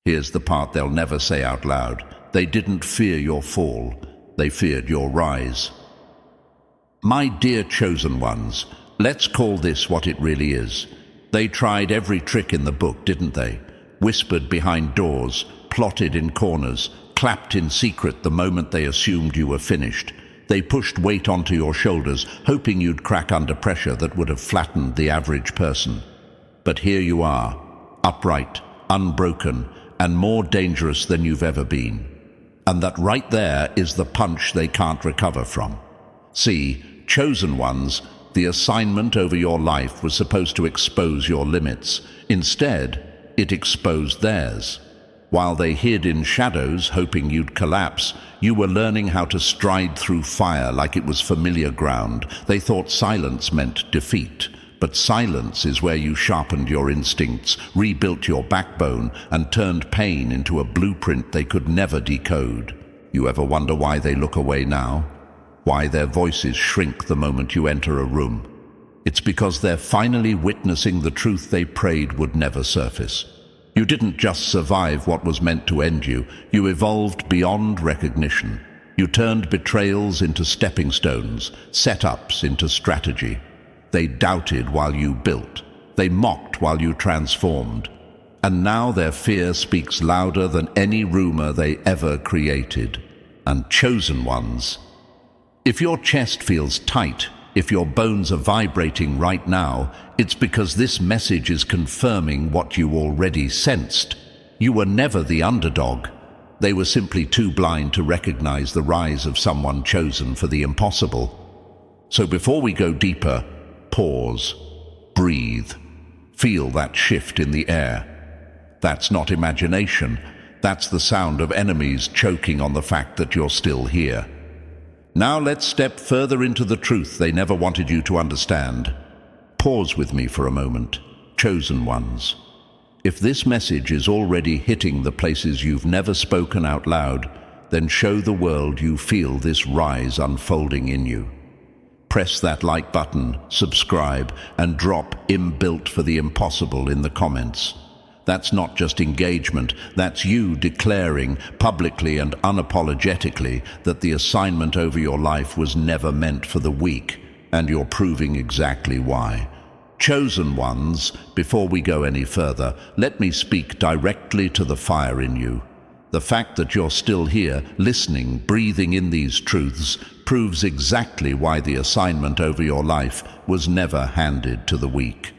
Here's the part they'll never say out loud. They didn't fear your fall. They feared your rise. My dear chosen ones, let's call this what it really is. They tried every trick in the book, didn't they? Whispered behind doors, plotted in corners, clapped in secret the moment they assumed you were finished. They pushed weight onto your shoulders, hoping you'd crack under pressure that would have flattened the average person. But here you are, upright, unbroken, and more dangerous than you've ever been. And that right there is the punch they can't recover from. See, chosen ones, the assignment over your life was supposed to expose your limits. Instead, it exposed theirs. While they hid in shadows, hoping you'd collapse, you were learning how to stride through fire like it was familiar ground. They thought silence meant defeat. But silence is where you sharpened your instincts, rebuilt your backbone, and turned pain into a blueprint they could never decode. You ever wonder why they look away now? Why their voices shrink the moment you enter a room? It's because they're finally witnessing the truth they prayed would never surface. You didn't just survive what was meant to end you, you evolved beyond recognition. You turned betrayals into stepping stones, setups into strategy. They doubted while you built. They mocked while you transformed. And now their fear speaks louder than any rumor they ever created. And chosen ones, if your chest feels tight, if your bones are vibrating right now, it's because this message is confirming what you already sensed. You were never the underdog. They were simply too blind to recognize the rise of someone chosen for the impossible. So before we go deeper, pause, breathe, feel that shift in the air. That's not imagination. That's the sound of enemies choking on the fact that you're still here. Now let's step further into the truth they never wanted you to understand. Pause with me for a moment, chosen ones. If this message is already hitting the places you've never spoken out loud, then show the world you feel this rise unfolding in you. Press that like button, subscribe, and drop "inbuilt for the impossible" in the comments. That's not just engagement, that's you declaring publicly and unapologetically that the assignment over your life was never meant for the weak, and you're proving exactly why. Chosen ones, before we go any further, let me speak directly to the fire in you. The fact that you're still here, listening, breathing in these truths, proves exactly why the assignment over your life was never handed to the weak.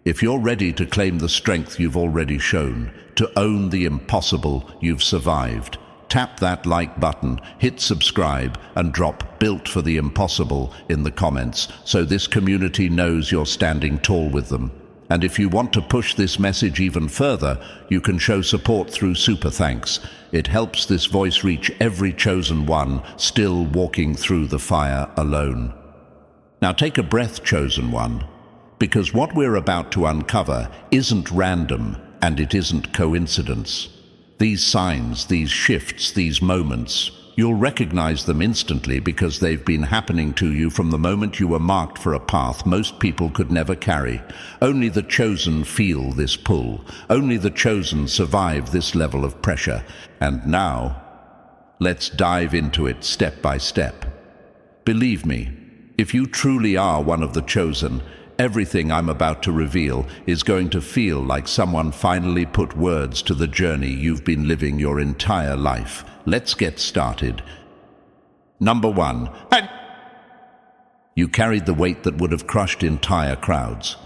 If you're ready to claim the strength you've already shown, to own the impossible you've survived, tap that like button, hit subscribe, and drop "built for the impossible" in the comments so this community knows you're standing tall with them. And if you want to push this message even further, you can show support through super thanks. It helps this voice reach every chosen one still walking through the fire alone. Now take a breath, chosen one, because what we're about to uncover isn't random and it isn't coincidence. These signs, these shifts, these moments, you'll recognize them instantly because they've been happening to you from the moment you were marked for a path most people could never carry. Only the chosen feel this pull. Only the chosen survive this level of pressure. And now, let's dive into it step by step. Believe me, if you truly are one of the chosen, everything I'm about to reveal is going to feel like someone finally put words to the journey you've been living your entire life. Let's get started. Number 1. You carried the weight that would have crushed entire crowds.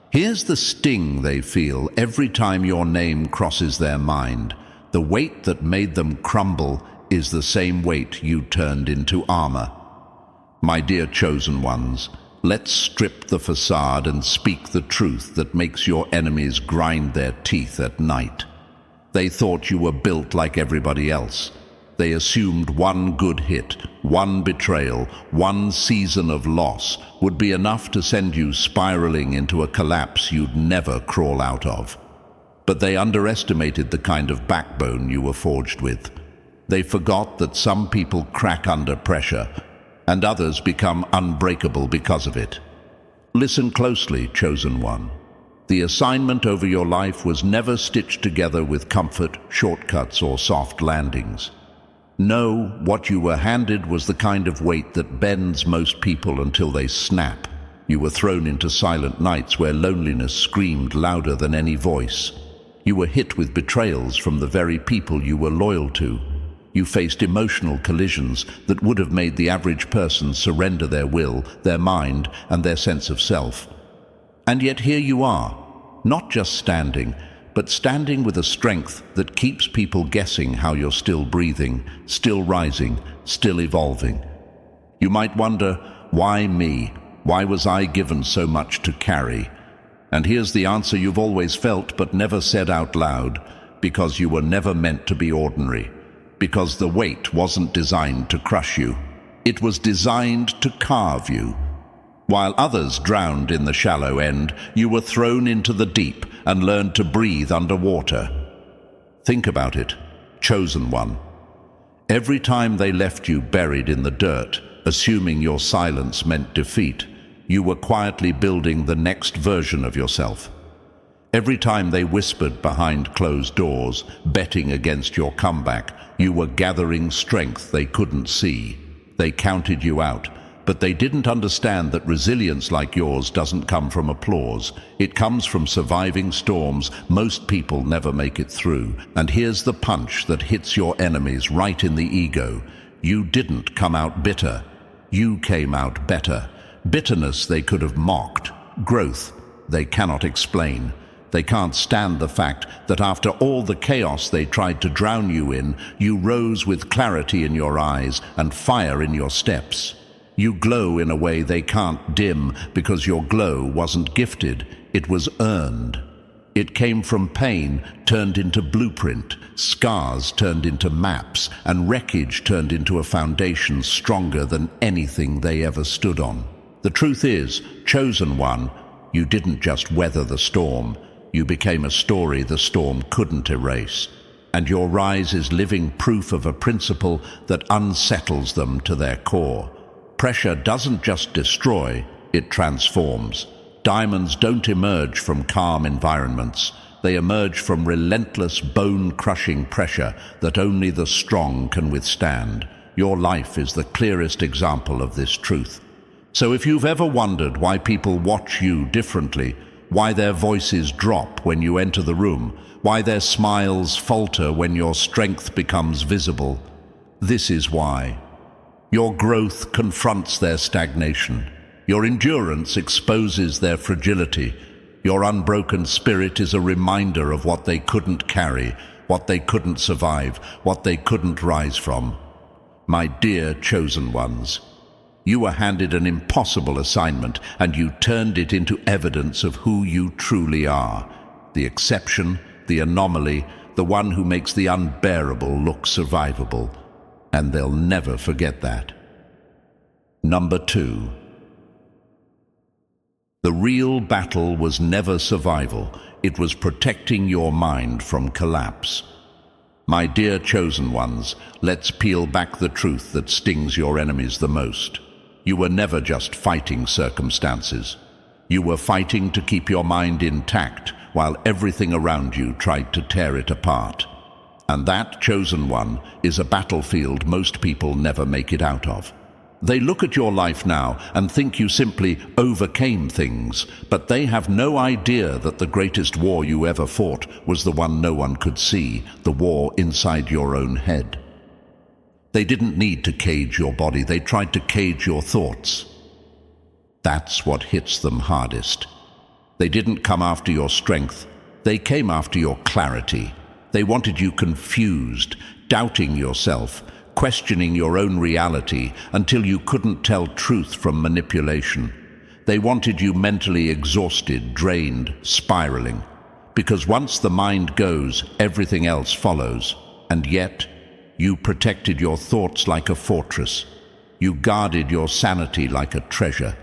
Here's the sting they feel every time your name crosses their mind. The weight that made them crumble is the same weight you turned into armor. My dear chosen ones, let's strip the facade and speak the truth that makes your enemies grind their teeth at night. They thought you were built like everybody else. They assumed one good hit, one betrayal, one season of loss would be enough to send you spiraling into a collapse you'd never crawl out of. But they underestimated the kind of backbone you were forged with. They forgot that some people crack under pressure, and others become unbreakable because of it. Listen closely, chosen one. The assignment over your life was never stitched together with comfort, shortcuts, or soft landings. No, what you were handed was the kind of weight that bends most people until they snap. You were thrown into silent nights where loneliness screamed louder than any voice. You were hit with betrayals from the very people you were loyal to. You faced emotional collisions that would have made the average person surrender their will, their mind, and their sense of self. And yet here you are, not just standing, but standing with a strength that keeps people guessing how you're still breathing, still rising, still evolving. You might wonder, why me? Why was I given so much to carry? And here's the answer you've always felt but never said out loud: because you were never meant to be ordinary. Because the weight wasn't designed to crush you. It was designed to carve you. While others drowned in the shallow end, you were thrown into the deep and learned to breathe underwater. Think about it, chosen one. Every time they left you buried in the dirt, assuming your silence meant defeat, you were quietly building the next version of yourself. Every time they whispered behind closed doors, betting against your comeback, you were gathering strength they couldn't see. They counted you out, but they didn't understand that resilience like yours doesn't come from applause. It comes from surviving storms most people never make it through. And here's the punch that hits your enemies right in the ego. You didn't come out bitter. You came out better. Bitterness they could have mocked. Growth they cannot explain. They can't stand the fact that after all the chaos they tried to drown you in, you rose with clarity in your eyes and fire in your steps. You glow in a way they can't dim because your glow wasn't gifted, it was earned. It came from pain turned into blueprint, scars turned into maps, and wreckage turned into a foundation stronger than anything they ever stood on. The truth is, chosen one, you didn't just weather the storm. You became a story the storm couldn't erase. And your rise is living proof of a principle that unsettles them to their core. Pressure doesn't just destroy, it transforms. Diamonds don't emerge from calm environments. They emerge from relentless, bone-crushing pressure that only the strong can withstand. Your life is the clearest example of this truth. So if you've ever wondered why people watch you differently, why their voices drop when you enter the room, why their smiles falter when your strength becomes visible, this is why. Your growth confronts their stagnation. Your endurance exposes their fragility. Your unbroken spirit is a reminder of what they couldn't carry, what they couldn't survive, what they couldn't rise from. My dear chosen ones, you were handed an impossible assignment, and you turned it into evidence of who you truly are. The exception, the anomaly, the one who makes the unbearable look survivable. And they'll never forget that. Number 2. The real battle was never survival. It was protecting your mind from collapse. My dear chosen ones, let's peel back the truth that stings your enemies the most. You were never just fighting circumstances. You were fighting to keep your mind intact while everything around you tried to tear it apart. And that, chosen one, is a battlefield most people never make it out of. They look at your life now and think you simply overcame things, but they have no idea that the greatest war you ever fought was the one no one could see, the war inside your own head. They didn't need to cage your body, they tried to cage your thoughts. That's what hits them hardest. They didn't come after your strength, they came after your clarity. They wanted you confused, doubting yourself, questioning your own reality until you couldn't tell truth from manipulation. They wanted you mentally exhausted, drained, spiraling. Because once the mind goes, everything else follows. And yet, you protected your thoughts like a fortress. You guarded your sanity like a treasure.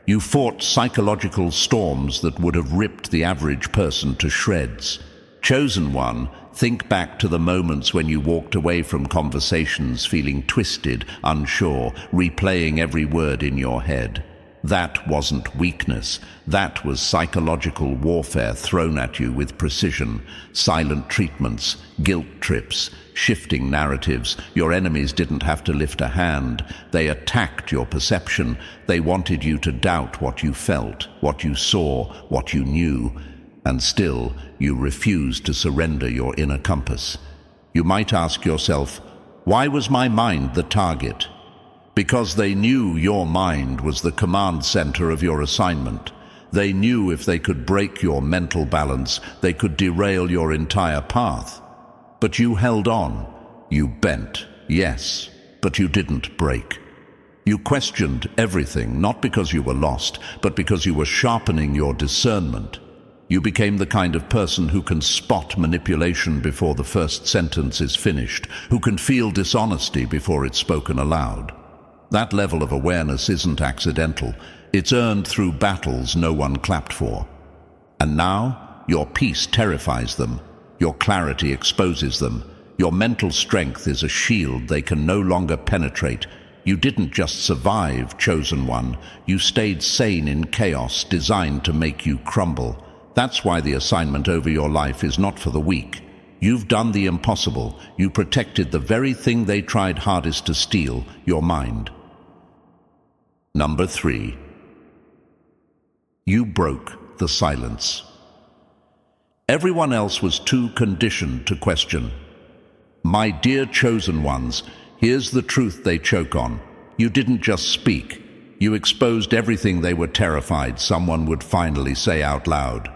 You fought psychological storms that would have ripped the average person to shreds. Chosen one, think back to the moments when you walked away from conversations feeling twisted, unsure, replaying every word in your head. That wasn't weakness. That was psychological warfare thrown at you with precision. Silent treatments, guilt trips, shifting narratives. Your enemies didn't have to lift a hand. They attacked your perception. They wanted you to doubt what you felt, what you saw, what you knew. And still, you refused to surrender your inner compass. You might ask yourself, why was my mind the target? Because they knew your mind was the command center of your assignment. They knew if they could break your mental balance, they could derail your entire path. But you held on. You bent, yes, but you didn't break. You questioned everything, not because you were lost, but because you were sharpening your discernment. You became the kind of person who can spot manipulation before the first sentence is finished, who can feel dishonesty before it's spoken aloud. That level of awareness isn't accidental. It's earned through battles no one clapped for. And now, your peace terrifies them. Your clarity exposes them. Your mental strength is a shield they can no longer penetrate. You didn't just survive, chosen one. You stayed sane in chaos designed to make you crumble. That's why the assignment over your life is not for the weak. You've done the impossible. You protected the very thing they tried hardest to steal, your mind. Number 3. You broke the silence. Everyone else was too conditioned to question. My dear chosen ones, here's the truth they choke on. You didn't just speak. You exposed everything they were terrified someone would finally say out loud.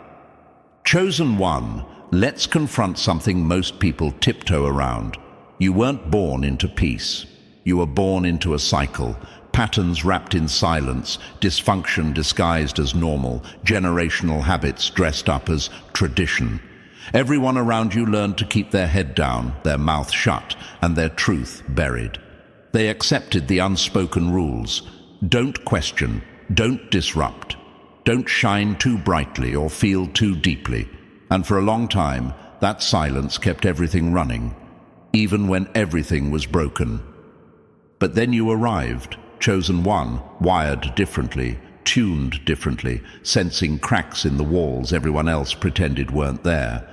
Chosen one, let's confront something most people tiptoe around. You weren't born into peace. You were born into a cycle. Patterns wrapped in silence, dysfunction disguised as normal, generational habits dressed up as tradition. Everyone around you learned to keep their head down, their mouth shut, and their truth buried. They accepted the unspoken rules. Don't question, don't disrupt, don't shine too brightly or feel too deeply. And for a long time, that silence kept everything running, even when everything was broken. But then you arrived. Chosen one, wired differently, tuned differently, sensing cracks in the walls everyone else pretended weren't there.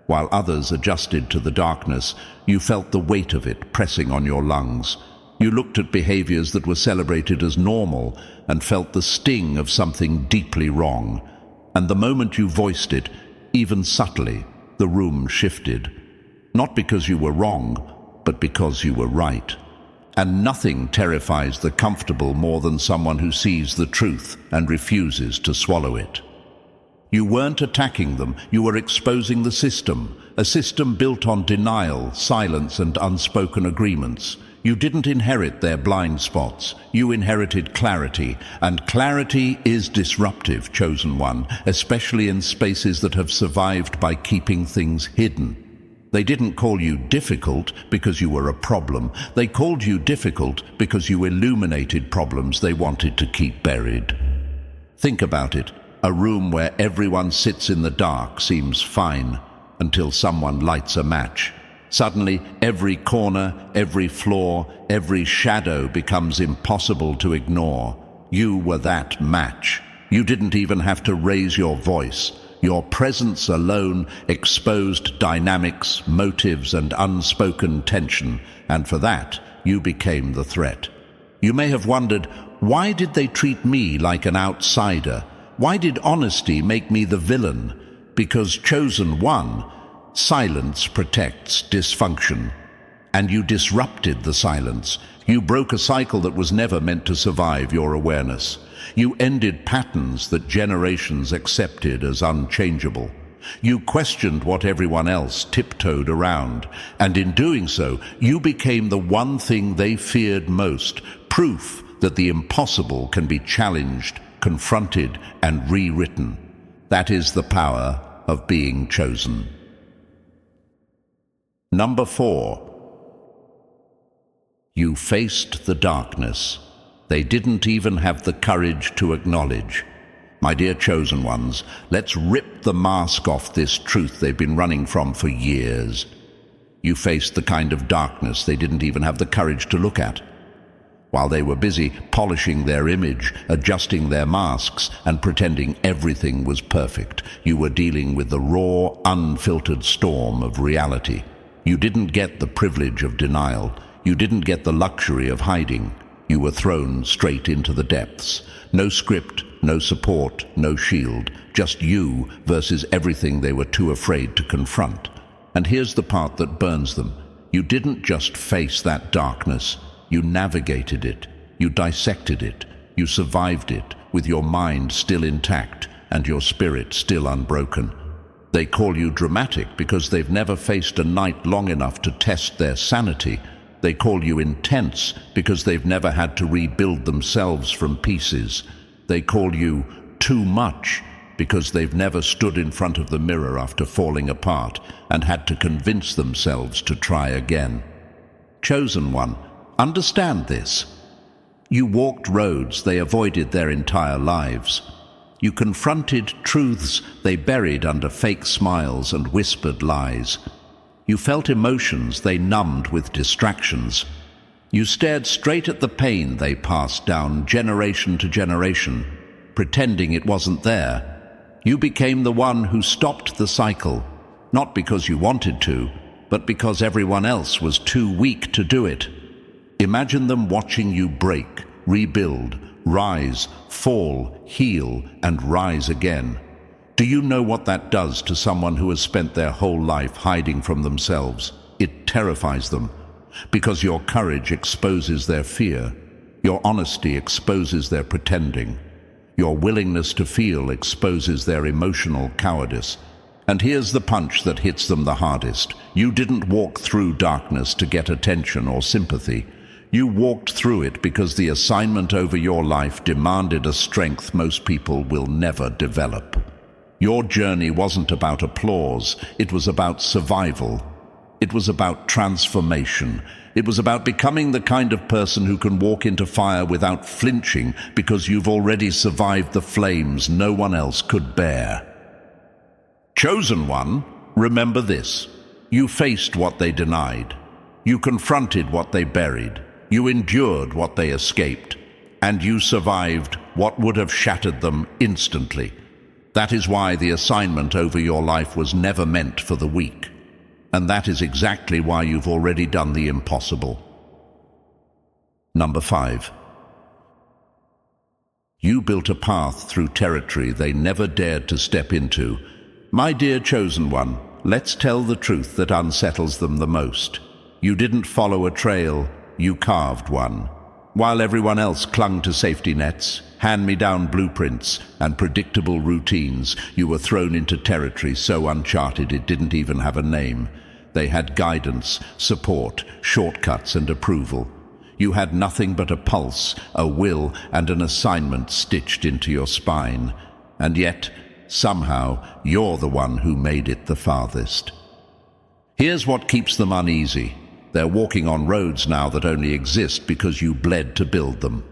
While others adjusted to the darkness, you felt the weight of it pressing on your lungs. You looked at behaviors that were celebrated as normal and felt the sting of something deeply wrong. And the moment you voiced it, even subtly, the room shifted. Not because you were wrong, but because you were right. And nothing terrifies the comfortable more than someone who sees the truth and refuses to swallow it. You weren't attacking them, you were exposing the system, a system built on denial, silence, and unspoken agreements. You didn't inherit their blind spots, you inherited clarity, and clarity is disruptive, chosen one, especially in spaces that have survived by keeping things hidden. They didn't call you difficult because you were a problem. They called you difficult because you illuminated problems they wanted to keep buried. Think about it. A room where everyone sits in the dark seems fine until someone lights a match. Suddenly, every corner, every flaw, every shadow becomes impossible to ignore. You were that match. You didn't even have to raise your voice. Your presence alone exposed dynamics, motives, and unspoken tension, and for that, you became the threat. You may have wondered, why did they treat me like an outsider? Why did honesty make me the villain? Because chosen one, silence protects dysfunction. And you disrupted the silence. You broke a cycle that was never meant to survive your awareness. You ended patterns that generations accepted as unchangeable. You questioned what everyone else tiptoed around, and in doing so, you became the one thing they feared most, proof that the impossible can be challenged, confronted, and rewritten. That is the power of being chosen. Number 4. You faced the darkness. They didn't even have the courage to acknowledge. My dear chosen ones, let's rip the mask off this truth they've been running from for years. You faced the kind of darkness they didn't even have the courage to look at. While they were busy polishing their image, adjusting their masks, and pretending everything was perfect, you were dealing with the raw, unfiltered storm of reality. You didn't get the privilege of denial. You didn't get the luxury of hiding. You were thrown straight into the depths. No script, no support, no shield. Just you versus everything they were too afraid to confront. And here's the part that burns them. You didn't just face that darkness. You navigated it. You dissected it. You survived it, with your mind still intact and your spirit still unbroken. They call you dramatic because they've never faced a night long enough to test their sanity. They call you intense because they've never had to rebuild themselves from pieces. They call you too much because they've never stood in front of the mirror after falling apart and had to convince themselves to try again. Chosen one, understand this. You walked roads they avoided their entire lives. You confronted truths they buried under fake smiles and whispered lies. You felt emotions they numbed with distractions. You stared straight at the pain they passed down generation to generation, pretending it wasn't there. You became the one who stopped the cycle, not because you wanted to, but because everyone else was too weak to do it. Imagine them watching you break, rebuild, rise, fall, heal, and rise again. Do you know what that does to someone who has spent their whole life hiding from themselves? It terrifies them, because your courage exposes their fear. Your honesty exposes their pretending. Your willingness to feel exposes their emotional cowardice. And here's the punch that hits them the hardest. You didn't walk through darkness to get attention or sympathy. You walked through it because the assignment over your life demanded a strength most people will never develop. Your journey wasn't about applause. It was about survival. It was about transformation. It was about becoming the kind of person who can walk into fire without flinching because you've already survived the flames no one else could bear. Chosen one, remember this. You faced what they denied. You confronted what they buried. You endured what they escaped. And you survived what would have shattered them instantly. That is why the assignment over your life was never meant for the weak. And that is exactly why you've already done the impossible. Number 5. You built a path through territory they never dared to step into. My dear chosen one, let's tell the truth that unsettles them the most. You didn't follow a trail, you carved one. While everyone else clung to safety nets, hand-me-down blueprints, and predictable routines, you were thrown into territory so uncharted it didn't even have a name. They had guidance, support, shortcuts, and approval. You had nothing but a pulse, a will, and an assignment stitched into your spine. And yet, somehow, you're the one who made it the farthest. Here's what keeps them uneasy. They're walking on roads now that only exist because you bled to build them.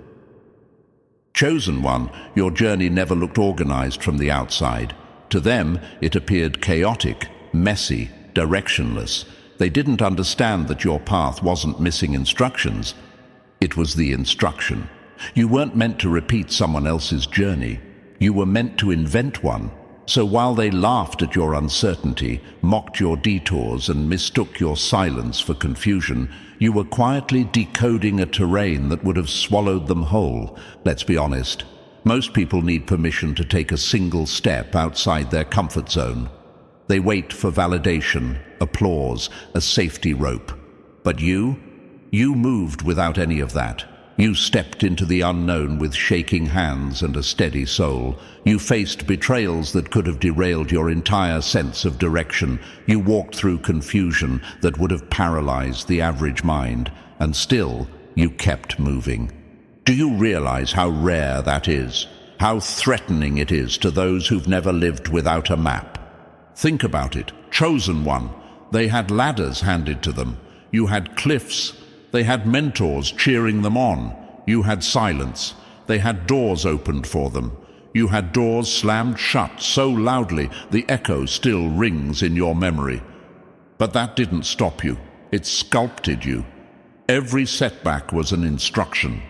Chosen one, your journey never looked organized from the outside. To them, it appeared chaotic, messy, directionless. They didn't understand that your path wasn't missing instructions. It was the instruction. You weren't meant to repeat someone else's journey. You were meant to invent one. So while they laughed at your uncertainty, mocked your detours, and mistook your silence for confusion, you were quietly decoding a terrain that would have swallowed them whole. Let's be honest. Most people need permission to take a single step outside their comfort zone. They wait for validation, applause, a safety rope. But you moved without any of that. You stepped into the unknown with shaking hands and a steady soul. You faced betrayals that could have derailed your entire sense of direction. You walked through confusion that would have paralyzed the average mind. And still, you kept moving. Do you realize how rare that is? How threatening it is to those who've never lived without a map? Think about it. Chosen one. They had ladders handed to them. You had cliffs. They had mentors cheering them on. You had silence. They had doors opened for them. You had doors slammed shut so loudly the echo still rings in your memory. But that didn't stop you. It sculpted you. Every setback was an instruction.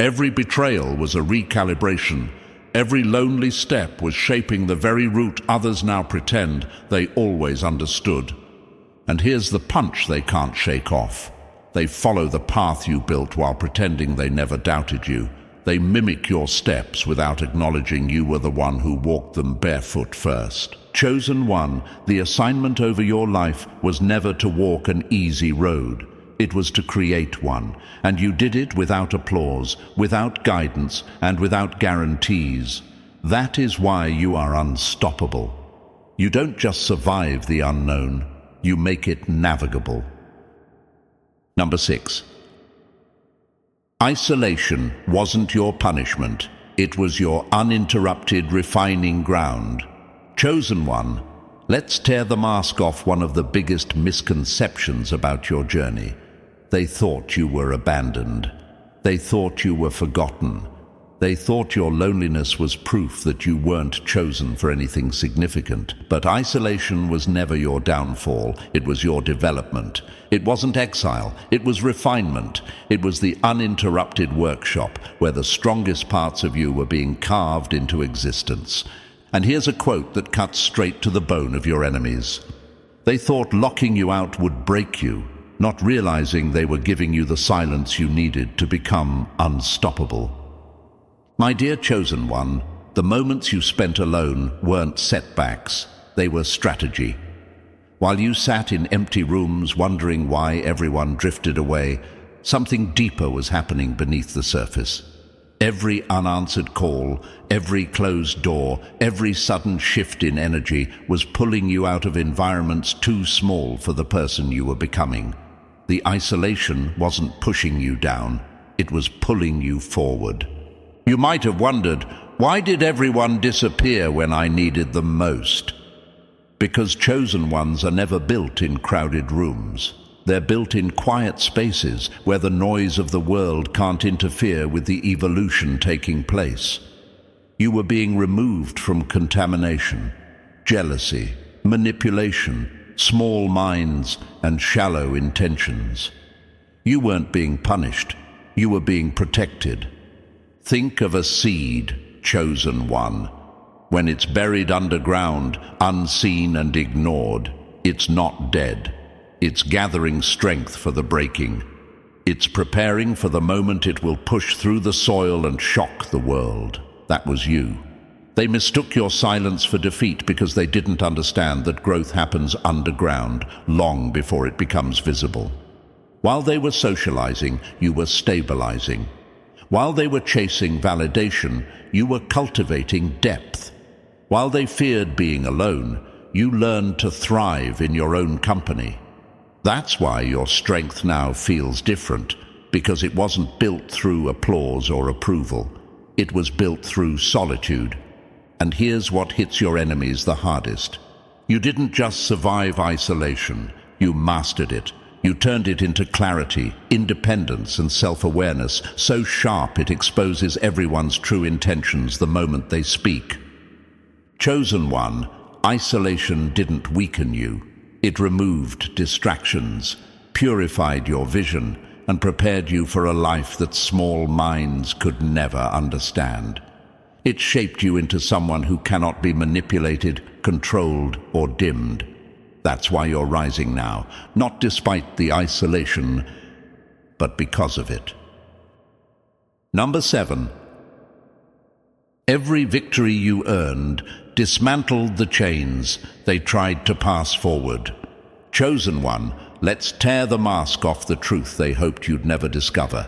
Every betrayal was a recalibration. Every lonely step was shaping the very route others now pretend they always understood. And here's the punch they can't shake off. They follow the path you built while pretending they never doubted you. They mimic your steps without acknowledging you were the one who walked them barefoot first. Chosen one, the assignment over your life was never to walk an easy road. It was to create one, and you did it without applause, without guidance, and without guarantees. That is why you are unstoppable. You don't just survive the unknown, you make it navigable. Number 6. Isolation wasn't your punishment. It was your uninterrupted refining ground. Chosen one, let's tear the mask off one of the biggest misconceptions about your journey. They thought you were abandoned. They thought you were forgotten. They thought your loneliness was proof that you weren't chosen for anything significant. But isolation was never your downfall. It was your development. It wasn't exile. It was refinement. It was the uninterrupted workshop where the strongest parts of you were being carved into existence. And here's a quote that cuts straight to the bone of your enemies. They thought locking you out would break you, not realizing they were giving you the silence you needed to become unstoppable. My dear chosen one, the moments you spent alone weren't setbacks, they were strategy. While you sat in empty rooms wondering why everyone drifted away, something deeper was happening beneath the surface. Every unanswered call, every closed door, every sudden shift in energy was pulling you out of environments too small for the person you were becoming. The isolation wasn't pushing you down, it was pulling you forward. You might have wondered, why did everyone disappear when I needed them most? Because chosen ones are never built in crowded rooms. They're built in quiet spaces where the noise of the world can't interfere with the evolution taking place. You were being removed from contamination, jealousy, manipulation, small minds, and shallow intentions. You weren't being punished, you were being protected. Think of a seed, chosen one. When it's buried underground, unseen and ignored, it's not dead. It's gathering strength for the breaking. It's preparing for the moment it will push through the soil and shock the world. That was you. They mistook your silence for defeat because they didn't understand that growth happens underground, long before it becomes visible. While they were socializing, you were stabilizing. While they were chasing validation, you were cultivating depth. While they feared being alone, you learned to thrive in your own company. That's why your strength now feels different, because it wasn't built through applause or approval. It was built through solitude. And here's what hits your enemies the hardest. You didn't just survive isolation, you mastered it. You turned it into clarity, independence, and self-awareness, so sharp it exposes everyone's true intentions the moment they speak. Chosen one, isolation didn't weaken you. It removed distractions, purified your vision, and prepared you for a life that small minds could never understand. It shaped you into someone who cannot be manipulated, controlled, or dimmed. That's why you're rising now, not despite the isolation, but because of it. Number 7. Every victory you earned dismantled the chains they tried to pass forward. Chosen one, let's tear the mask off the truth they hoped you'd never discover.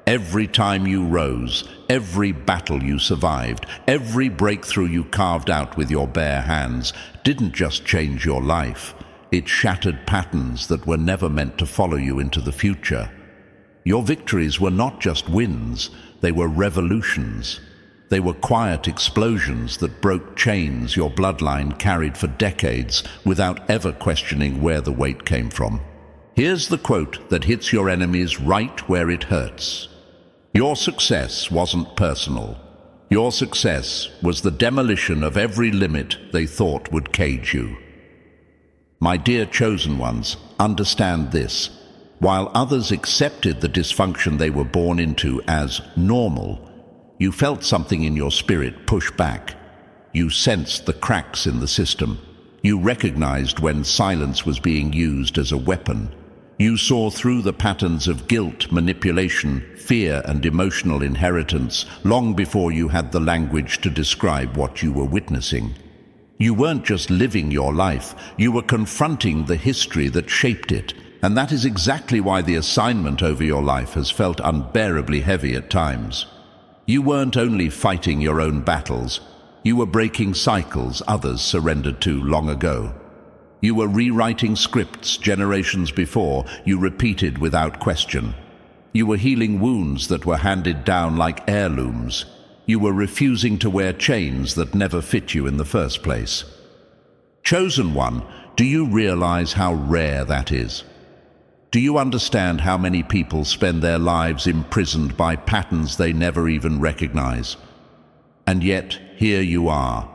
Every time you rose, every battle you survived, every breakthrough you carved out with your bare hands didn't just change your life. It shattered patterns that were never meant to follow you into the future. Your victories were not just wins, they were revolutions. They were quiet explosions that broke chains your bloodline carried for decades without ever questioning where the weight came from. Here's the quote that hits your enemies right where it hurts. Your success wasn't personal. Your success was the demolition of every limit they thought would cage you. My dear chosen ones, understand this. While others accepted the dysfunction they were born into as normal, you felt something in your spirit push back. You sensed the cracks in the system. You recognized when silence was being used as a weapon. You saw through the patterns of guilt, manipulation, fear, and emotional inheritance long before you had the language to describe what you were witnessing. You weren't just living your life, you were confronting the history that shaped it. And that is exactly why the assignment over your life has felt unbearably heavy at times. You weren't only fighting your own battles, you were breaking cycles others surrendered to long ago. You were rewriting scripts generations before you repeated without question. You were healing wounds that were handed down like heirlooms. You were refusing to wear chains that never fit you in the first place. Chosen one, do you realize how rare that is? Do you understand how many people spend their lives imprisoned by patterns they never even recognize? And yet, here you are,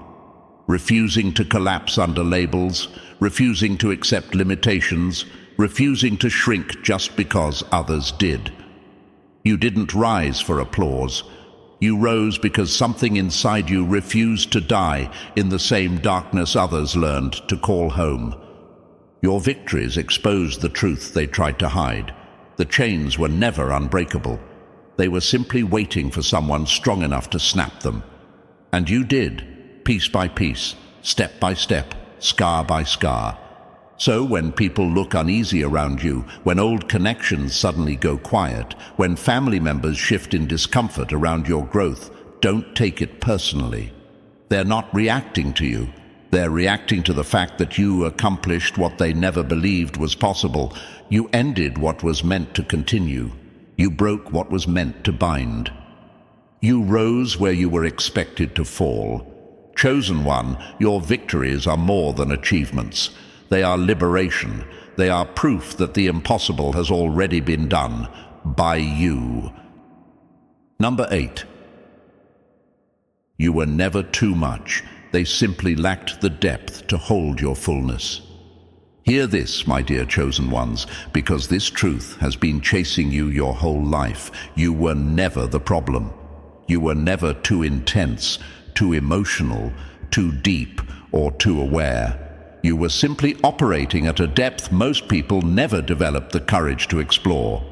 refusing to collapse under labels, refusing to accept limitations, refusing to shrink just because others did. You didn't rise for applause. You rose because something inside you refused to die in the same darkness others learned to call home. Your victories exposed the truth they tried to hide. The chains were never unbreakable. They were simply waiting for someone strong enough to snap them. And you did, piece by piece, step by step, scar by scar. So when people look uneasy around you, when old connections suddenly go quiet, when family members shift in discomfort around your growth, don't take it personally. They're not reacting to you. They're reacting to the fact that you accomplished what they never believed was possible. You ended what was meant to continue. You broke what was meant to bind. You rose where you were expected to fall. Chosen one, your victories are more than achievements. They are liberation. They are proof that the impossible has already been done by you. Number 8. You were never too much. They simply lacked the depth to hold your fullness. Hear this, my dear chosen ones, because this truth has been chasing you your whole life. You were never the problem. You were never too intense, too emotional, too deep, or too aware. You were simply operating at a depth most people never developed the courage to explore.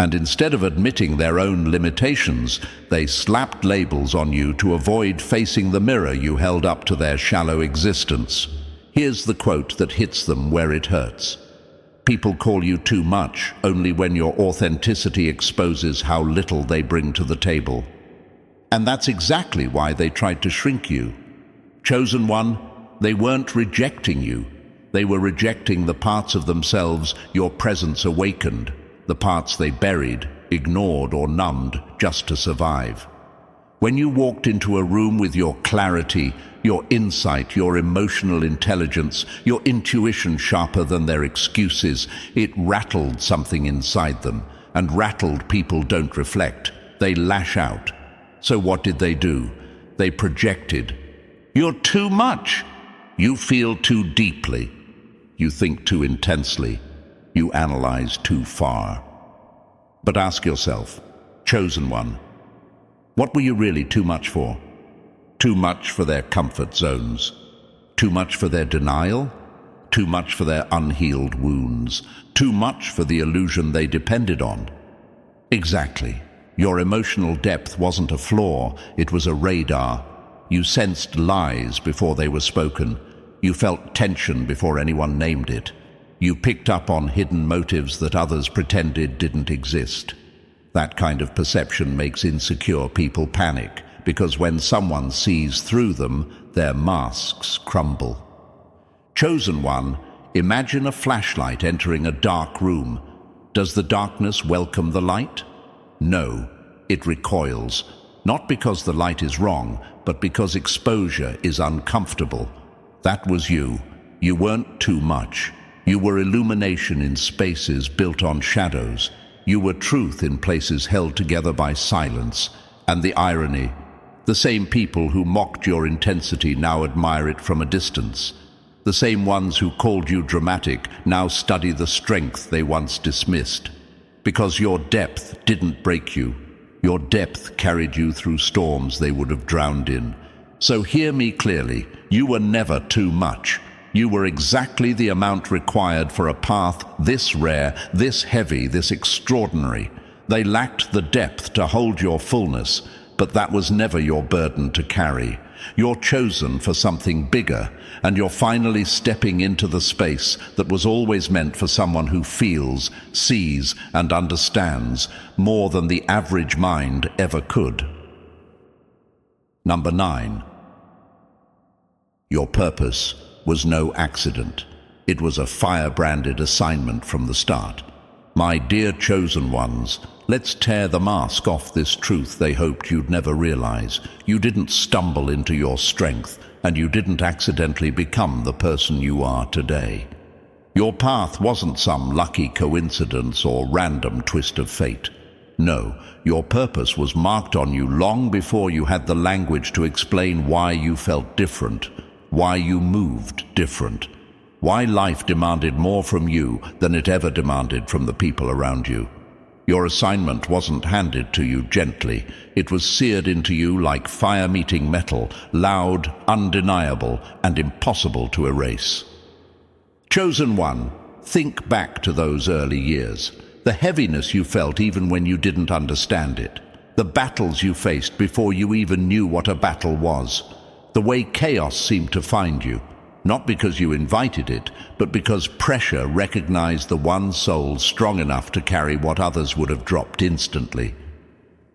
And instead of admitting their own limitations, they slapped labels on you to avoid facing the mirror you held up to their shallow existence. Here's the quote that hits them where it hurts. People call you too much only when your authenticity exposes how little they bring to the table. And that's exactly why they tried to shrink you. Chosen one, they weren't rejecting you. They were rejecting the parts of themselves your presence awakened, the parts they buried, ignored, or numbed just to survive. When you walked into a room with your clarity, your insight, your emotional intelligence, your intuition sharper than their excuses, it rattled something inside them, and rattled people don't reflect. They lash out. So what did they do? They projected. You're too much. You feel too deeply. You think too intensely. You analyze too far. But ask yourself, chosen one, what were you really too much for? Too much for their comfort zones? Too much for their denial? Too much for their unhealed wounds? Too much for the illusion they depended on? Exactly. Your emotional depth wasn't a flaw, it was a radar. You sensed lies before they were spoken. You felt tension before anyone named it. You picked up on hidden motives that others pretended didn't exist. That kind of perception makes insecure people panic, because when someone sees through them, their masks crumble. Chosen one, imagine a flashlight entering a dark room. Does the darkness welcome the light? No, it recoils, not because the light is wrong, but because exposure is uncomfortable. That was you. You weren't too much. You were illumination in spaces built on shadows. You were truth in places held together by silence. And the irony, the same people who mocked your intensity now admire it from a distance. The same ones who called you dramatic now study the strength they once dismissed. Because your depth didn't break you. Your depth carried you through storms they would have drowned in. So hear me clearly, you were never too much. You were exactly the amount required for a path this rare, this heavy, this extraordinary. They lacked the depth to hold your fullness, but that was never your burden to carry. You're chosen for something bigger, and you're finally stepping into the space that was always meant for someone who feels, sees, and understands more than the average mind ever could. Number 9. Your purpose was no accident. It was a fire-branded assignment from the start. My dear chosen ones, let's tear the mask off this truth they hoped you'd never realize. You didn't stumble into your strength, and you didn't accidentally become the person you are today. Your path wasn't some lucky coincidence or random twist of fate. No, your purpose was marked on you long before you had the language to explain why you felt different, why you moved different, why life demanded more from you than it ever demanded from the people around you. Your assignment wasn't handed to you gently. It was seared into you like fire meeting metal, loud, undeniable, and impossible to erase. Chosen one, think back to those early years. The heaviness you felt even when you didn't understand it. The battles you faced before you even knew what a battle was. The way chaos seemed to find you. Not because you invited it, but because pressure recognized the one soul strong enough to carry what others would have dropped instantly.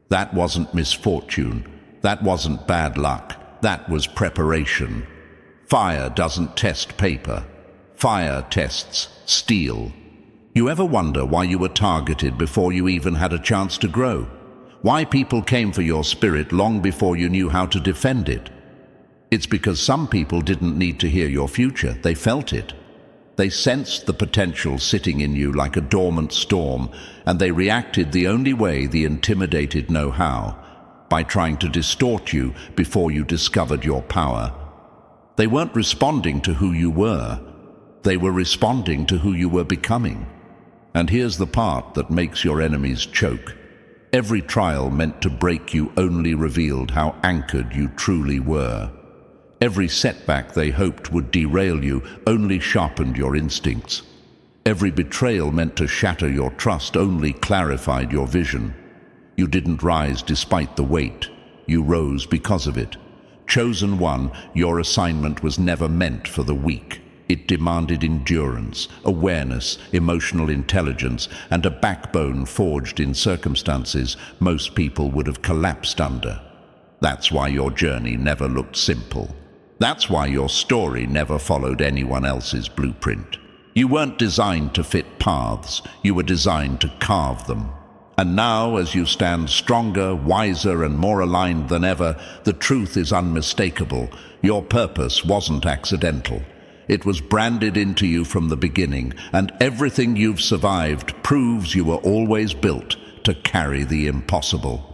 That wasn't misfortune. That wasn't bad luck. That was preparation. Fire doesn't test paper. Fire tests steel. You ever wonder why you were targeted before you even had a chance to grow? Why people came for your spirit long before you knew how to defend it? It's because some people didn't need to hear your future, they felt it. They sensed the potential sitting in you like a dormant storm, and they reacted the only way the intimidated know how, by trying to distort you before you discovered your power. They weren't responding to who you were, they were responding to who you were becoming. And here's the part that makes your enemies choke. Every trial meant to break you only revealed how anchored you truly were. Every setback they hoped would derail you only sharpened your instincts. Every betrayal meant to shatter your trust only clarified your vision. You didn't rise despite the weight. You rose because of it. Chosen one, your assignment was never meant for the weak. It demanded endurance, awareness, emotional intelligence, and a backbone forged in circumstances most people would have collapsed under. That's why your journey never looked simple. That's why your story never followed anyone else's blueprint. You weren't designed to fit paths, you were designed to carve them. And now, as you stand stronger, wiser, and more aligned than ever, the truth is unmistakable. Your purpose wasn't accidental. It was branded into you from the beginning, and everything you've survived proves you were always built to carry the impossible.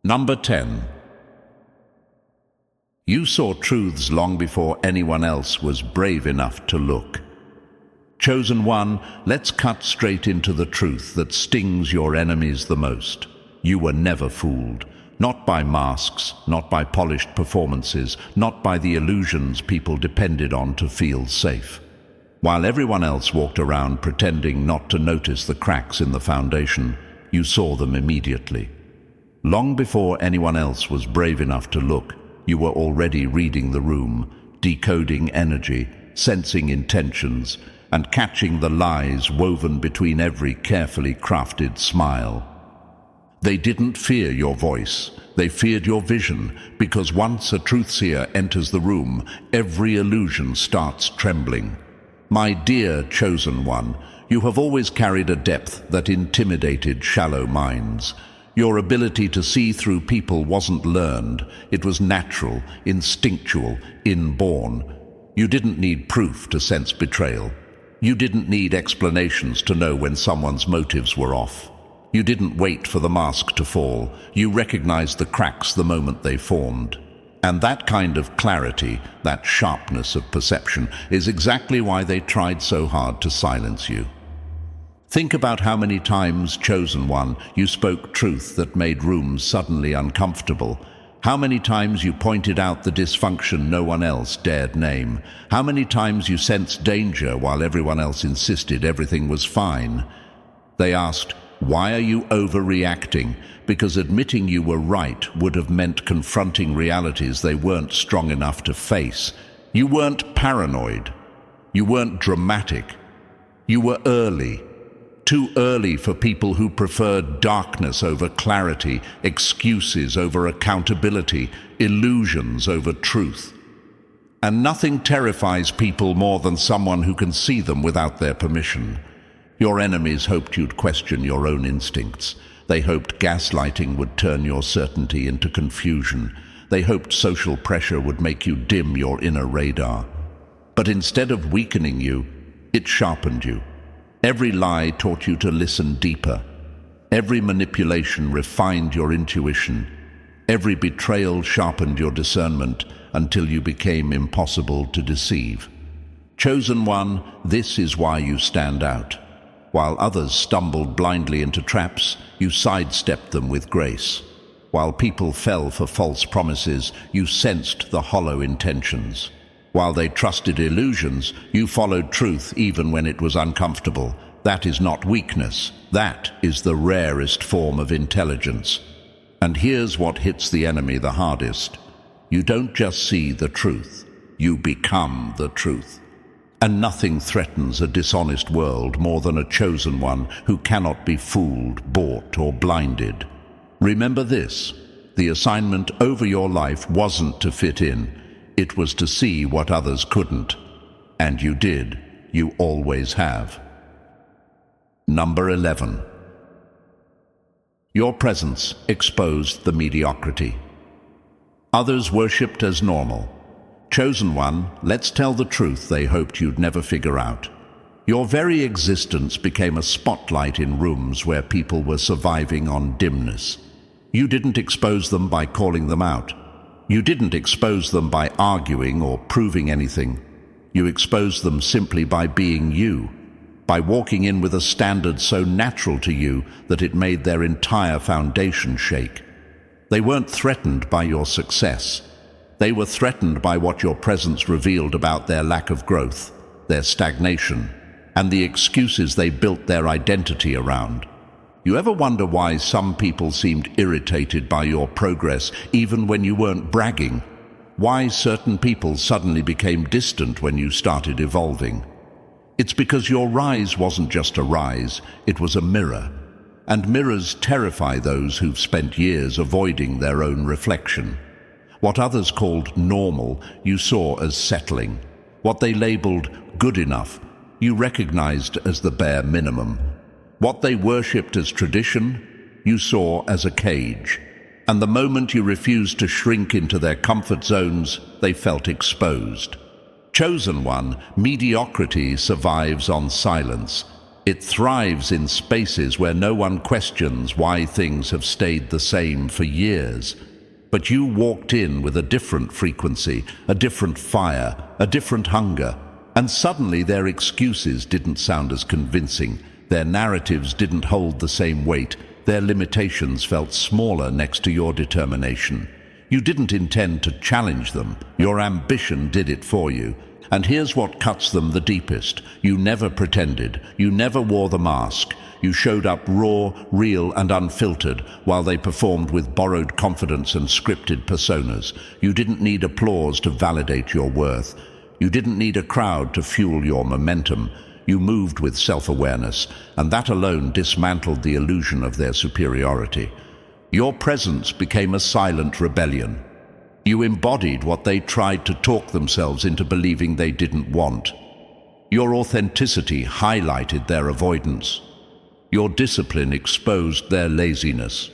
Number 10. You saw truths long before anyone else was brave enough to look. Chosen one, let's cut straight into the truth that stings your enemies the most. You were never fooled. Not by masks, not by polished performances, not by the illusions people depended on to feel safe. While everyone else walked around pretending not to notice the cracks in the foundation, you saw them immediately. Long before anyone else was brave enough to look, you were already reading the room, decoding energy, sensing intentions, and catching the lies woven between every carefully crafted smile. They didn't fear your voice, they feared your vision, because once a truthseer enters the room, every illusion starts trembling. My dear chosen one, you have always carried a depth that intimidated shallow minds. Your ability to see through people wasn't learned, it was natural, instinctual, inborn. You didn't need proof to sense betrayal. You didn't need explanations to know when someone's motives were off. You didn't wait for the mask to fall. You recognized the cracks the moment they formed. And that kind of clarity, that sharpness of perception, is exactly why they tried so hard to silence you. Think about how many times, chosen one, you spoke truth that made rooms suddenly uncomfortable. How many times you pointed out the dysfunction no one else dared name. How many times you sensed danger while everyone else insisted everything was fine. They asked, "Why are you overreacting?" Because admitting you were right would have meant confronting realities they weren't strong enough to face. You weren't paranoid. You weren't dramatic. You were early. Too early for people who preferred darkness over clarity, excuses over accountability, illusions over truth. And nothing terrifies people more than someone who can see them without their permission. Your enemies hoped you'd question your own instincts. They hoped gaslighting would turn your certainty into confusion. They hoped social pressure would make you dim your inner radar. But instead of weakening you, it sharpened you. Every lie taught you to listen deeper. Every manipulation refined your intuition. Every betrayal sharpened your discernment until you became impossible to deceive. Chosen one, this is why you stand out. While others stumbled blindly into traps, you sidestepped them with grace. While people fell for false promises, you sensed the hollow intentions. While they trusted illusions, you followed truth even when it was uncomfortable. That is not weakness. That is the rarest form of intelligence. And here's what hits the enemy the hardest. You don't just see the truth. You become the truth. And nothing threatens a dishonest world more than a chosen one who cannot be fooled, bought, or blinded. Remember this: the assignment over your life wasn't to fit in. It was to see what others couldn't. And you did. You always have. Number 11. Your presence exposed the mediocrity. Others worshipped as normal. Chosen one, let's tell the truth they hoped you'd never figure out. Your very existence became a spotlight in rooms where people were surviving on dimness. You didn't expose them by calling them out. You didn't expose them by arguing or proving anything. You exposed them simply by being you, by walking in with a standard so natural to you that it made their entire foundation shake. They weren't threatened by your success. They were threatened by what your presence revealed about their lack of growth, their stagnation, and the excuses they built their identity around. You ever wonder why some people seemed irritated by your progress even when you weren't bragging? Why certain people suddenly became distant when you started evolving? It's because your rise wasn't just a rise, it was a mirror. And mirrors terrify those who've spent years avoiding their own reflection. What others called normal, you saw as settling. What they labeled good enough, you recognized as the bare minimum. What they worshipped as tradition, you saw as a cage. And the moment you refused to shrink into their comfort zones, they felt exposed. Chosen one, mediocrity survives on silence. It thrives in spaces where no one questions why things have stayed the same for years. But you walked in with a different frequency, a different fire, a different hunger, and suddenly their excuses didn't sound as convincing. Their narratives didn't hold the same weight. Their limitations felt smaller next to your determination. You didn't intend to challenge them. Your ambition did it for you. And here's what cuts them the deepest. You never pretended. You never wore the mask. You showed up raw, real, and unfiltered, while they performed with borrowed confidence and scripted personas. You didn't need applause to validate your worth. You didn't need a crowd to fuel your momentum. You moved with self-awareness, and that alone dismantled the illusion of their superiority. Your presence became a silent rebellion. You embodied what they tried to talk themselves into believing they didn't want. Your authenticity highlighted their avoidance. Your discipline exposed their laziness.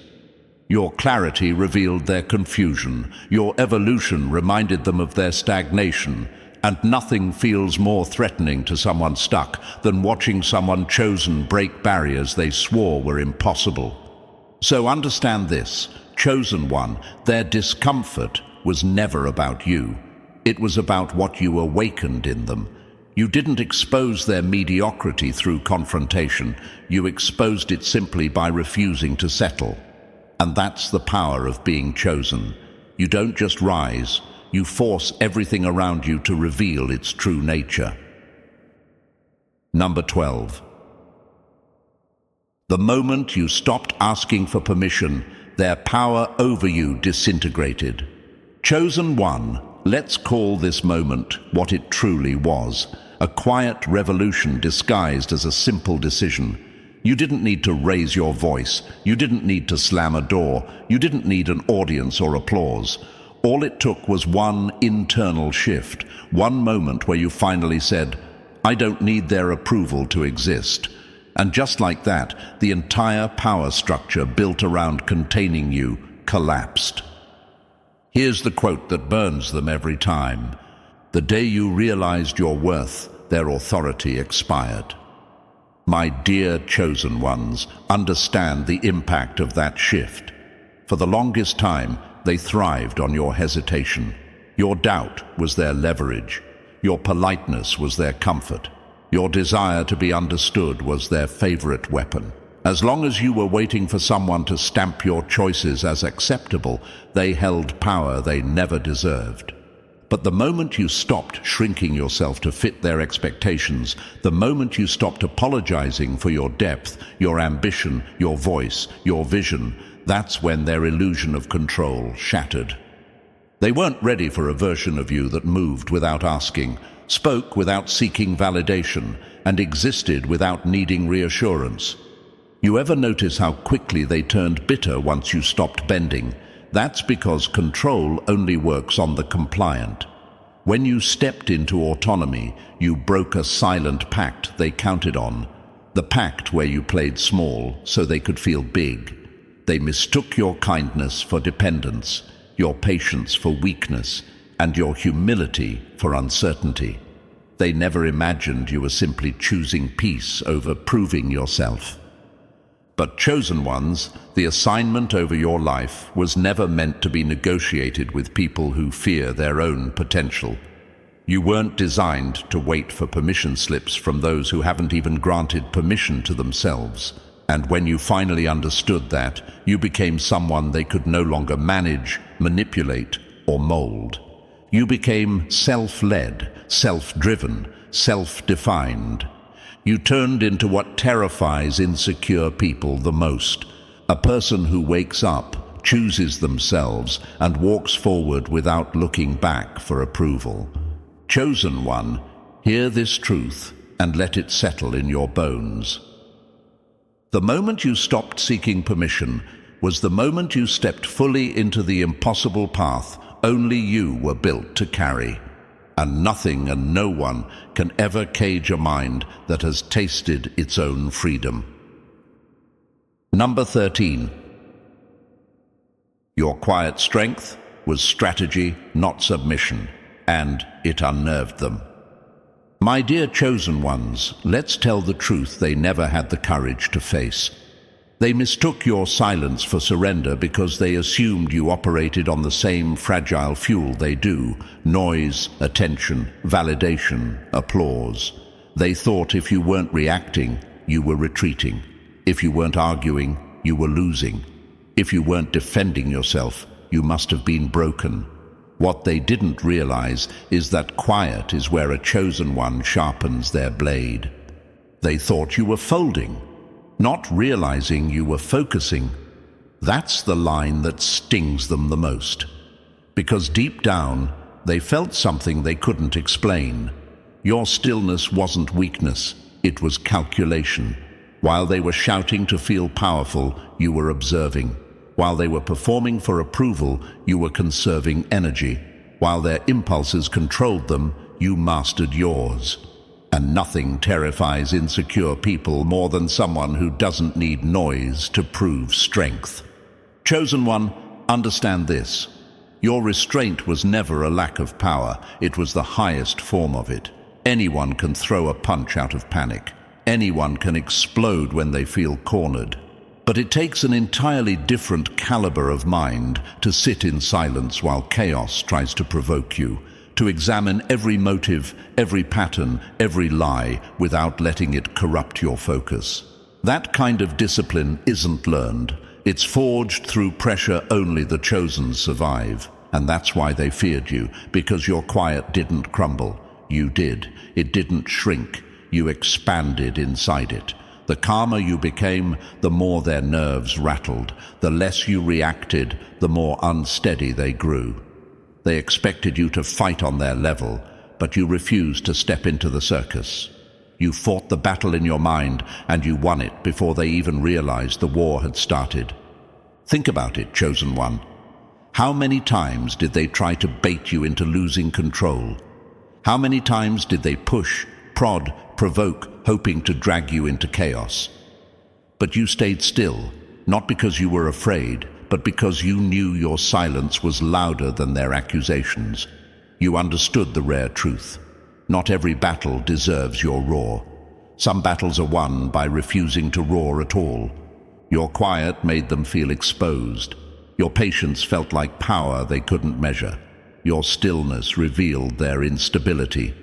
Your clarity revealed their confusion. Your evolution reminded them of their stagnation. And nothing feels more threatening to someone stuck than watching someone chosen break barriers they swore were impossible. So understand this, chosen one, their discomfort was never about you. It was about what you awakened in them. You didn't expose their mediocrity through confrontation. You exposed it simply by refusing to settle. And that's the power of being chosen. You don't just rise, you force everything around you to reveal its true nature. Number 12. The moment you stopped asking for permission, their power over you disintegrated. Chosen one, let's call this moment what it truly was. A quiet revolution disguised as a simple decision. You didn't need to raise your voice. You didn't need to slam a door. You didn't need an audience or applause. All it took was one internal shift, one moment where you finally said, "I don't need their approval to exist." And just like that, the entire power structure built around containing you collapsed. Here's the quote that burns them every time. The day you realized your worth, their authority expired. My dear chosen ones, understand the impact of that shift. For the longest time, they thrived on your hesitation. Your doubt was their leverage. Your politeness was their comfort. Your desire to be understood was their favorite weapon. As long as you were waiting for someone to stamp your choices as acceptable, they held power they never deserved. But the moment you stopped shrinking yourself to fit their expectations, the moment you stopped apologizing for your depth, your ambition, your voice, your vision, that's when their illusion of control shattered. They weren't ready for a version of you that moved without asking, spoke without seeking validation, and existed without needing reassurance. You ever notice how quickly they turned bitter once you stopped bending? That's because control only works on the compliant. When you stepped into autonomy, you broke a silent pact they counted on. The pact where you played small so they could feel big. They mistook your kindness for dependence, your patience for weakness, and your humility for uncertainty. They never imagined you were simply choosing peace over proving yourself. But chosen ones, the assignment over your life was never meant to be negotiated with people who fear their own potential. You weren't designed to wait for permission slips from those who haven't even granted permission to themselves. And when you finally understood that, you became someone they could no longer manage, manipulate, or mold. You became self-led, self-driven, self-defined. You turned into what terrifies insecure people the most, a person who wakes up, chooses themselves, and walks forward without looking back for approval. Chosen one, hear this truth and let it settle in your bones. The moment you stopped seeking permission was the moment you stepped fully into the impossible path only you were built to carry. And nothing and no one can ever cage a mind that has tasted its own freedom. Number 13. Your quiet strength was strategy, not submission, and it unnerved them. My dear chosen ones, let's tell the truth they never had the courage to face. They mistook your silence for surrender because they assumed you operated on the same fragile fuel they do: noise, attention, validation, applause. They thought if you weren't reacting, you were retreating. If you weren't arguing, you were losing. If you weren't defending yourself, you must have been broken. What they didn't realize is that quiet is where a chosen one sharpens their blade. They thought you were folding, not realizing you were focusing. That's the line that stings them the most. Because deep down, they felt something they couldn't explain. Your stillness wasn't weakness, it was calculation. While they were shouting to feel powerful, you were observing. While they were performing for approval, you were conserving energy. While their impulses controlled them, you mastered yours. And nothing terrifies insecure people more than someone who doesn't need noise to prove strength. Chosen one, understand this. Your restraint was never a lack of power, it was the highest form of it. Anyone can throw a punch out of panic. Anyone can explode when they feel cornered. But it takes an entirely different caliber of mind to sit in silence while chaos tries to provoke you, to examine every motive, every pattern, every lie, without letting it corrupt your focus. That kind of discipline isn't learned. It's forged through pressure. Only the chosen survive. And that's why they feared you, because your quiet didn't crumble. You did. It didn't shrink. You expanded inside it. The calmer you became, the more their nerves rattled. The less you reacted, the more unsteady they grew. They expected you to fight on their level, but you refused to step into the circus. You fought the battle in your mind, and you won it before they even realized the war had started. Think about it, chosen one. How many times did they try to bait you into losing control? How many times did they push, prod, provoke, hoping to drag you into chaos? But you stayed still, not because you were afraid, but because you knew your silence was louder than their accusations. You understood the rare truth. Not every battle deserves your roar. Some battles are won by refusing to roar at all. Your quiet made them feel exposed. Your patience felt like power they couldn't measure. Your stillness revealed their instability.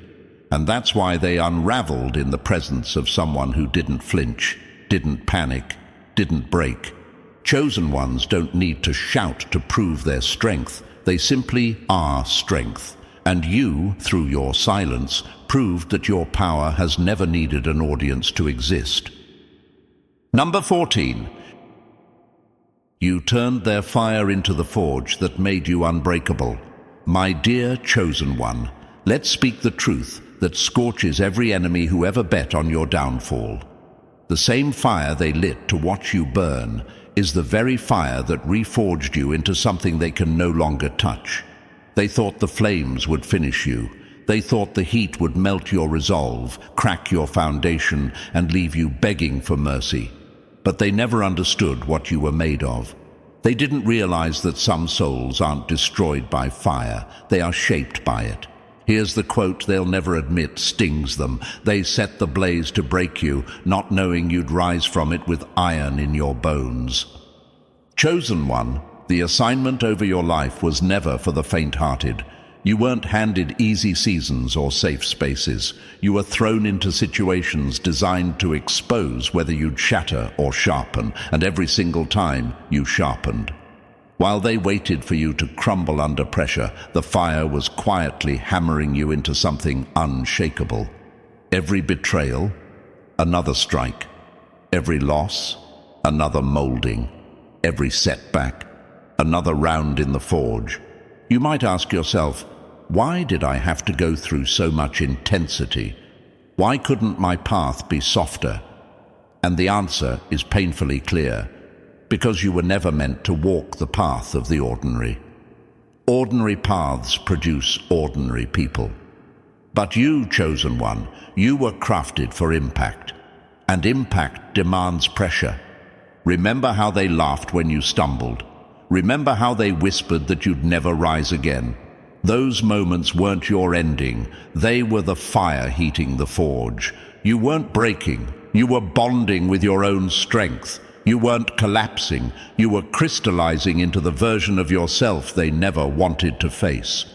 And that's why they unraveled in the presence of someone who didn't flinch, didn't panic, didn't break. Chosen ones don't need to shout to prove their strength. They simply are strength. And you, through your silence, proved that your power has never needed an audience to exist. Number 14. You turned their fire into the forge that made you unbreakable. My dear chosen one, let's speak the truth that scorches every enemy who ever bet on your downfall. The same fire they lit to watch you burn is the very fire that reforged you into something they can no longer touch. They thought the flames would finish you. They thought the heat would melt your resolve, crack your foundation, and leave you begging for mercy. But they never understood what you were made of. They didn't realize that some souls aren't destroyed by fire. They are shaped by it. Here's the quote they'll never admit stings them. They set the blaze to break you, not knowing you'd rise from it with iron in your bones. Chosen one, the assignment over your life was never for the faint-hearted. You weren't handed easy seasons or safe spaces. You were thrown into situations designed to expose whether you'd shatter or sharpen, and every single time you sharpened. While they waited for you to crumble under pressure, the fire was quietly hammering you into something unshakable. Every betrayal, another strike. Every loss, another molding. Every setback, another round in the forge. You might ask yourself, why did I have to go through so much intensity? Why couldn't my path be softer? And the answer is painfully clear. Because you were never meant to walk the path of the ordinary. Ordinary paths produce ordinary people. But you, chosen one, you were crafted for impact. And impact demands pressure. Remember how they laughed when you stumbled. Remember how they whispered that you'd never rise again. Those moments weren't your ending. They were the fire heating the forge. You weren't breaking. You were bonding with your own strength. You weren't collapsing. You were crystallizing into the version of yourself they never wanted to face.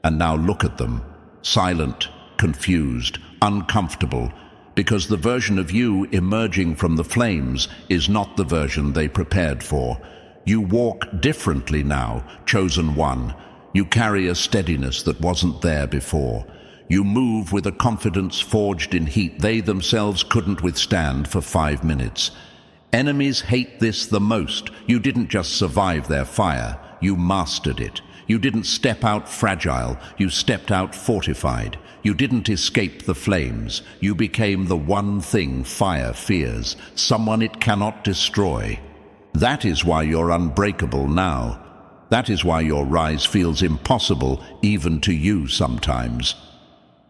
And now look at them, silent, confused, uncomfortable, because the version of you emerging from the flames is not the version they prepared for. You walk differently now, chosen one. You carry a steadiness that wasn't there before. You move with a confidence forged in heat they themselves couldn't withstand for 5 minutes. Enemies hate this the most. You didn't just survive their fire, you mastered it. You didn't step out fragile, you stepped out fortified. You didn't escape the flames, you became the one thing fire fears, someone it cannot destroy. That is why you're unbreakable now. That is why your rise feels impossible even to you sometimes.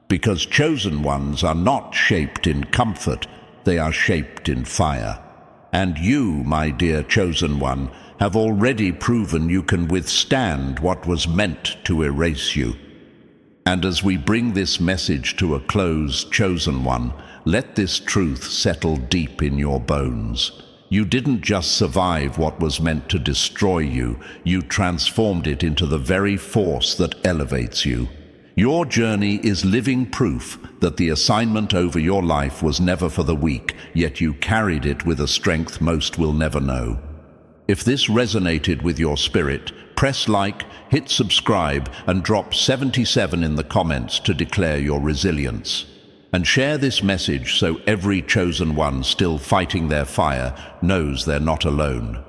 Because chosen ones are not shaped in comfort, they are shaped in fire. And you, my dear chosen one, have already proven you can withstand what was meant to erase you. And as we bring this message to a close, chosen one, let this truth settle deep in your bones. You didn't just survive what was meant to destroy you, you transformed it into the very force that elevates you. Your journey is living proof that the assignment over your life was never for the weak, yet you carried it with a strength most will never know. If this resonated with your spirit, press like, hit subscribe, and drop 77 in the comments to declare your resilience. And share this message so every chosen one still fighting their fire knows they're not alone.